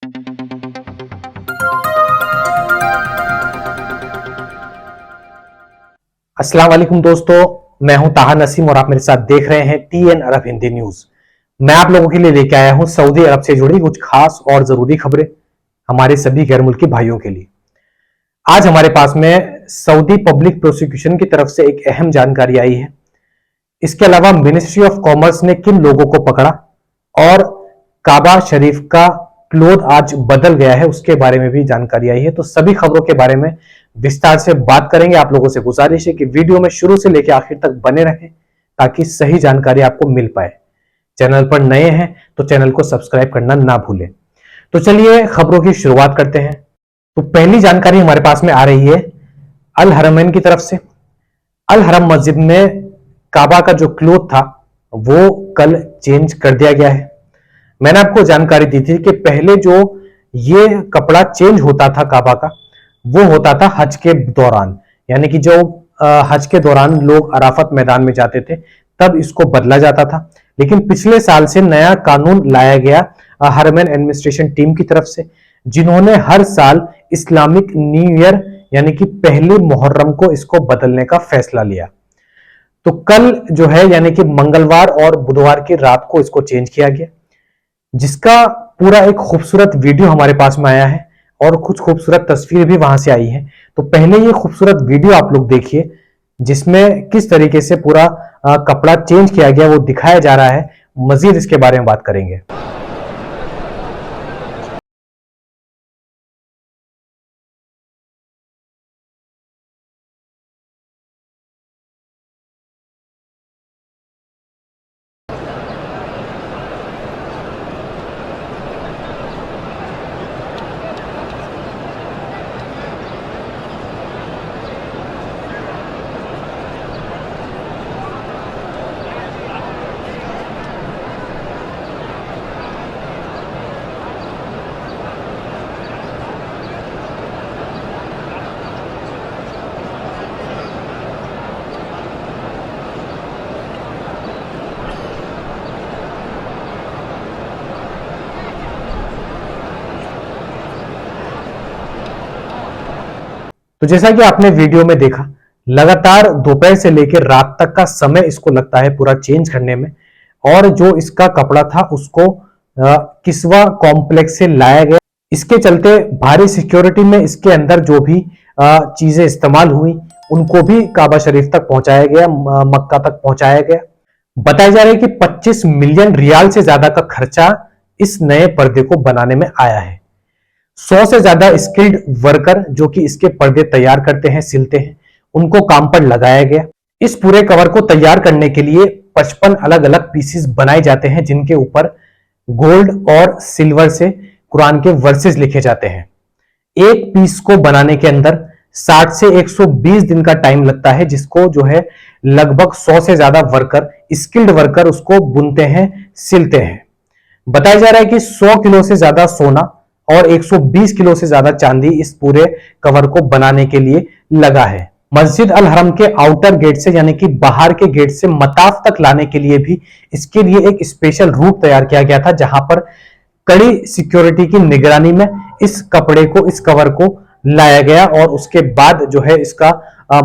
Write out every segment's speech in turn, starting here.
अस्सलाम वालेकुम दोस्तों, मैं हूं ताहा नसीम और आप मेरे साथ देख रहे हैं TN अरब हिंदी न्यूज। मैं आप लोगों के लिए लेके आया हूं सऊदी अरब से जुड़ी कुछ खास और जरूरी खबरें हमारे सभी गैर मुल्की भाइयों के लिए। आज हमारे पास में सऊदी पब्लिक प्रोसिक्यूशन की तरफ से एक अहम जानकारी आई है। इसके अलावा मिनिस्ट्री ऑफ कॉमर्स ने किन लोगों को पकड़ा और काबा शरीफ का क्लोथ आज बदल गया है उसके बारे में भी जानकारी आई है। तो सभी खबरों के बारे में विस्तार से बात करेंगे। आप लोगों से गुजारिश है कि वीडियो में शुरू से लेकर आखिर तक बने रहें ताकि सही जानकारी आपको मिल पाए। चैनल पर नए हैं तो चैनल को सब्सक्राइब करना ना भूलें। तो चलिए खबरों की शुरुआत करते हैं। तो पहली जानकारी हमारे पास में आ रही है अल हरमैन की तरफ से। अल हरम मस्जिद में काबा का जो क्लोथ था वो कल चेंज कर दिया गया है। मैंने आपको जानकारी दी थी कि पहले जो ये कपड़ा चेंज होता था काबा का, वो होता था हज के दौरान, यानी कि जो हज के दौरान लोग अराफत मैदान में जाते थे तब इसको बदला जाता था। लेकिन पिछले साल से नया कानून लाया गया हरमैन एडमिनिस्ट्रेशन टीम की तरफ से, जिन्होंने हर साल इस्लामिक न्यू ईयर यानी कि पहले मुहर्रम को इसको बदलने का फैसला लिया। तो कल जो है यानी कि मंगलवार और बुधवार की रात को इसको चेंज किया गया, जिसका पूरा एक खूबसूरत वीडियो हमारे पास में आया है और कुछ खूबसूरत तस्वीर भी वहां से आई है। तो पहले ये खूबसूरत वीडियो आप लोग देखिए जिसमें किस तरीके से पूरा कपड़ा चेंज किया गया वो दिखाया जा रहा है। मजीद इसके बारे में बात करेंगे। तो जैसा कि आपने वीडियो में देखा, लगातार दोपहर से लेकर रात तक का समय इसको लगता है पूरा चेंज करने में। और जो इसका कपड़ा था उसको किस्वा कॉम्प्लेक्स से लाया गया। इसके चलते भारी सिक्योरिटी में इसके अंदर जो भी चीजें इस्तेमाल हुई उनको भी काबा शरीफ तक पहुंचाया गया, मक्का तक पहुंचाया गया। बताया जा रहा है कि 25 मिलियन रियाल से ज्यादा का खर्चा इस नए पर्दे को बनाने में आया है। 100 से ज्यादा स्किल्ड वर्कर जो कि इसके पर्दे तैयार करते हैं, सिलते हैं, उनको काम पर लगाया गया। इस पूरे कवर को तैयार करने के लिए 55 अलग अलग पीसेस बनाए जाते हैं जिनके ऊपर गोल्ड और सिल्वर से कुरान के वर्सेस लिखे जाते हैं। एक पीस को बनाने के अंदर 60 से 120 दिन का टाइम लगता है, जिसको जो है लगभग 100 से ज्यादा वर्कर, स्किल्ड वर्कर उसको बुनते हैं, सिलते हैं। बताया जा रहा है कि 100 किलो से ज्यादा सोना और 120 किलो से ज्यादा चांदी इस पूरे कवर को बनाने के लिए लगा है। मस्जिद अल हरम के आउटर गेट से यानी कि बाहर के गेट से मताफ तक लाने के लिए भी इसके लिए एक स्पेशल रूट तैयार किया गया था, जहां पर कड़ी सिक्योरिटी की निगरानी में इस कपड़े को, इस कवर को लाया गया। और उसके बाद जो है इसका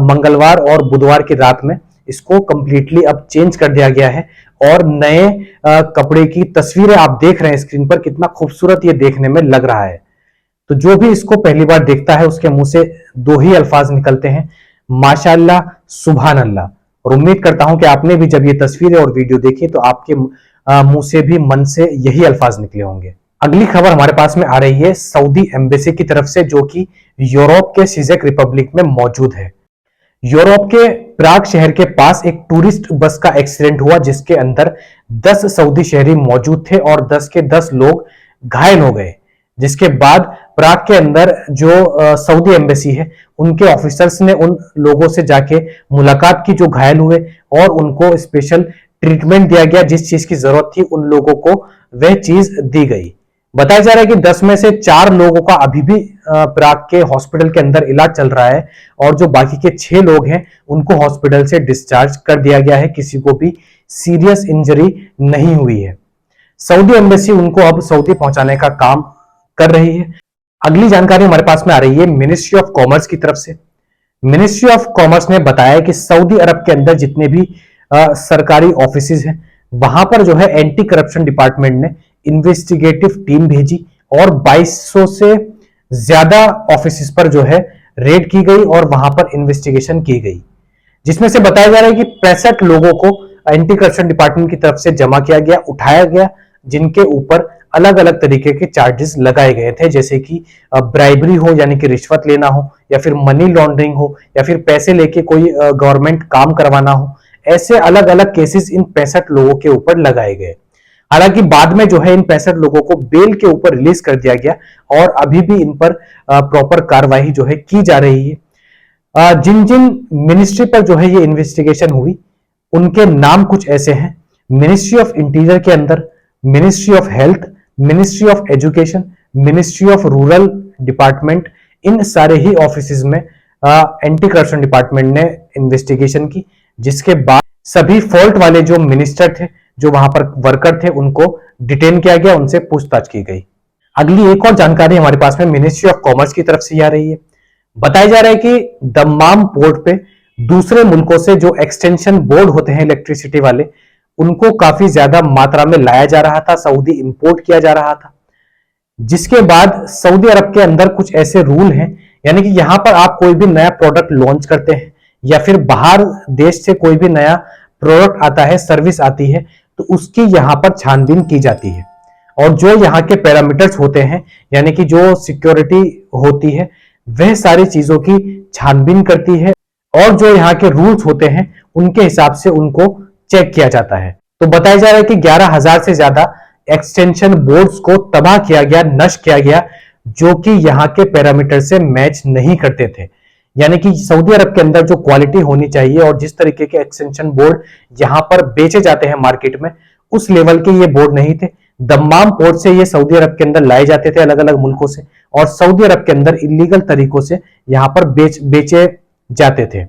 मंगलवार और बुधवार की रात में इसको कंप्लीटली अब चेंज कर दिया गया है। और नए कपड़े की तस्वीरें आप देख रहे हैं स्क्रीन पर, कितना खूबसूरत ये देखने में लग रहा है। तो जो भी इसको पहली बार देखता है उसके मुंह से दो ही अल्फाज निकलते हैं, माशाअल्लाह, सुभान अल्लाह। और उम्मीद करता हूं कि आपने भी जब ये तस्वीरें और वीडियो देखी तो आपके मुंह से भी, मन से यही अल्फाज निकले होंगे। अगली खबर हमारे पास में आ रही है सऊदी एम्बेसी की तरफ से, जो कि यूरोप के सिजेक रिपब्लिक में मौजूद है। यूरोप के प्राग शहर के पास एक टूरिस्ट बस का एक्सीडेंट हुआ जिसके अंदर 10 सऊदी शहरी मौजूद थे और 10 के 10 लोग घायल हो गए। जिसके बाद प्राग के अंदर जो सऊदी एम्बेसी है उनके ऑफिसर्स ने उन लोगों से जाके मुलाकात की जो घायल हुए, और उनको स्पेशल ट्रीटमेंट दिया गया। जिस चीज की जरूरत थी उन लोगों को वह चीज दी गई। बताया जा रहा है कि 10 में से 4 लोगों का अभी भी प्राग के हॉस्पिटल के अंदर इलाज चल रहा है, और जो बाकी के 6 लोग हैं उनको हॉस्पिटल से डिस्चार्ज कर दिया गया है। किसी को भी सीरियस इंजरी नहीं हुई है। सऊदी एम्बेसी उनको अब सऊदी पहुंचाने का काम कर रही है। अगली जानकारी हमारे पास में आ रही है मिनिस्ट्री ऑफ कॉमर्स की तरफ से। मिनिस्ट्री ऑफ कॉमर्स ने बताया कि सऊदी अरब के अंदर जितने भी सरकारी ऑफिसेज हैं वहां पर जो है एंटी करप्शन डिपार्टमेंट ने इन्वेस्टिगेटिव टीम भेजी और 2200 से ज्यादा ऑफिसेज पर जो है रेड की गई और वहां पर इन्वेस्टिगेशन की गई, जिसमें से बताया जा रहा है कि 65 लोगों को एंटी करप्शन डिपार्टमेंट की तरफ से जमा किया गया, उठाया गया, जिनके ऊपर अलग अलग तरीके के चार्जेस लगाए गए थे, जैसे कि ब्राइबरी हो यानी कि रिश्वत लेना हो, या फिर मनी लॉन्ड्रिंग हो, या फिर पैसे लेके कोई गवर्नमेंट काम करवाना हो। ऐसे अलग अलग केसेस इन 65 लोगों के ऊपर लगाए गए। हालांकि बाद में जो है इन 65 लोगों को बेल के ऊपर रिलीज कर दिया गया और अभी भी इन पर प्रॉपर कार्रवाई जो है की जा रही है। जिन जिन मिनिस्ट्री पर जो है ये इन्वेस्टिगेशन हुई उनके नाम कुछ ऐसे हैं। मिनिस्ट्री ऑफ इंटीरियर के अंदर ministry of health, ministry of education, ministry of rural department, इन सारे ही ऑफिसेज में एंटी करप्शन डिपार्टमेंट ने इन्वेस्टिगेशन की, जिसके बाद सभी फॉल्ट वाले जो मिनिस्टर थे, जो वहां पर वर्कर थे, उनको डिटेन किया गया, उनसे पूछताछ की गई। अगली एक और जानकारी हमारे पास में मिनिस्ट्री ऑफ कॉमर्स की तरफ से आ रही है। बताया जा रहा है कि दम्माम पोर्ट पे दूसरे मुल्कों से जो एक्सटेंशन बोर्ड होते हैं इलेक्ट्रिसिटी वाले, उनको काफी ज्यादा मात्रा में लाया जा रहा था, सऊदी इंपोर्ट किया जा रहा था, जिसके बाद सऊदी अरब के अंदर कुछ ऐसे रूल हैं, यानी कि यहां पर आप कोई भी नया प्रोडक्ट लॉन्च करते हैं या फिर बाहर देश से कोई भी नया प्रोडक्ट आता है, सर्विस आती है, तो उसकी यहां पर छानबीन की जाती है और जो यहाँ के पैरामीटर्स होते हैं, यानी कि जो सिक्योरिटी होती है, वह सारी चीजों की छानबीन करती है और जो यहाँ के रूल्स होते हैं उनके हिसाब से उनको चेक किया जाता है। तो बताया जा रहा है कि 11,000 से ज्यादा एक्सटेंशन बोर्ड्स को तबाह किया गया, नष्ट किया गया, जो कि यहाँ के पैरामीटर से मैच नहीं करते थे। यानी कि सऊदी अरब के अंदर जो क्वालिटी होनी चाहिए और जिस तरीके के एक्सटेंशन बोर्ड यहां पर बेचे जाते हैं मार्केट में, उस लेवल के ये बोर्ड नहीं थे। दम्माम पोर्ट से ये सऊदी अरब के अंदर लाए जाते थे अलग अलग मुल्कों से, और सऊदी अरब के अंदर इलीगल तरीकों से यहां पर बेचे जाते थे।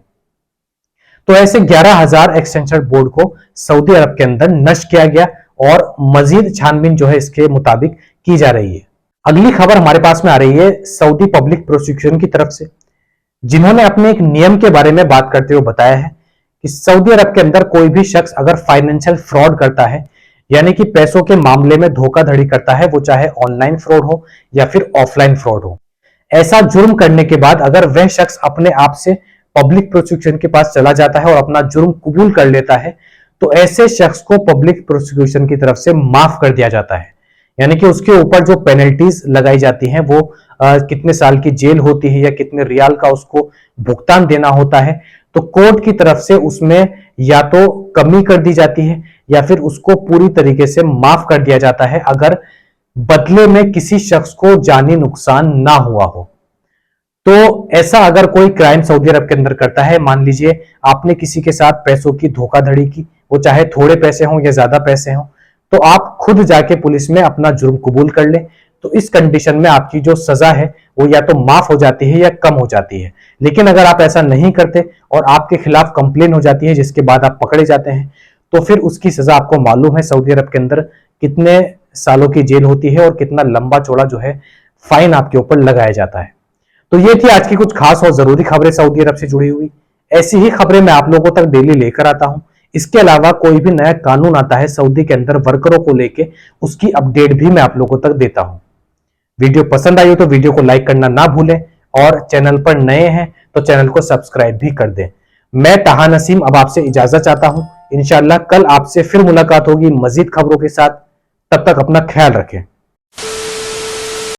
तो ऐसे 11,000 एक्सटेंशन बोर्ड को सऊदी अरब के अंदर नष्ट किया गया और मजीद छानबीन जो है इसके मुताबिक की जा रही है। अगली खबर हमारे पास में आ रही है सऊदी पब्लिक प्रोसिक्यूशन की तरफ से, जिन्होंने अपने एक नियम के बारे में बात करते हुए बताया है कि सऊदी अरब के अंदर कोई भी शख्स अगर फाइनेंशियल फ्रॉड करता है, यानी कि पैसों के मामले में धोखाधड़ी करता है, वो चाहे ऑनलाइन फ्रॉड हो या फिर ऑफलाइन फ्रॉड हो, ऐसा जुर्म करने के बाद अगर वह शख्स अपने आप से पब्लिक प्रोसिक्यूशन के पास चला जाता है और अपना जुर्म कबूल कर लेता है, तो ऐसे शख्स को पब्लिक प्रोसिक्यूशन की तरफ से माफ कर दिया जाता है। यानी कि उसके ऊपर जो पेनल्टीज लगाई जाती हैं वो कितने साल की जेल होती है या कितने रियाल का उसको भुगतान देना होता है, तो कोर्ट की तरफ से उसमें या तो कमी कर दी जाती है या फिर उसको पूरी तरीके से माफ कर दिया जाता है, अगर बदले में किसी शख्स को जानी नुकसान ना हुआ हो। तो ऐसा अगर कोई क्राइम सऊदी अरब के अंदर करता है, मान लीजिए आपने किसी के साथ पैसों की धोखाधड़ी की, वो चाहे थोड़े पैसे हों या ज्यादा पैसे हों, तो आप खुद जाके पुलिस में अपना जुर्म कबूल कर लें, तो इस कंडीशन में आपकी जो सजा है वो या तो माफ हो जाती है या कम हो जाती है। लेकिन अगर आप ऐसा नहीं करते और आपके खिलाफ कंप्लेन हो जाती है जिसके बाद आप पकड़े जाते हैं, तो फिर उसकी सजा आपको मालूम है सऊदी अरब के अंदर कितने सालों की जेल होती है और कितना लंबा चौड़ा जो है फाइन आपके ऊपर लगाया जाता है। तो ये थी आज की कुछ खास और जरूरी खबरें सऊदी अरब से जुड़ी हुई। ऐसी ही खबरें मैं आप लोगों तक डेली लेकर आता हूं। इसके अलावा कोई भी नया कानून आता है सऊदी के अंदर वर्करों को लेके, उसकी अपडेट भी मैं आप लोगों तक देता हूं। वीडियो पसंद आई हो तो वीडियो को लाइक करना ना भूलें और चैनल पर नए हैं तो चैनल को सब्सक्राइब भी कर दें। मैं ताहा नसीम अब आपसे इजाजत चाहता हूं। इंशाल्लाह कल आपसे फिर मुलाकात होगी मजीद खबरों के साथ। तब तक अपना ख्याल रखें।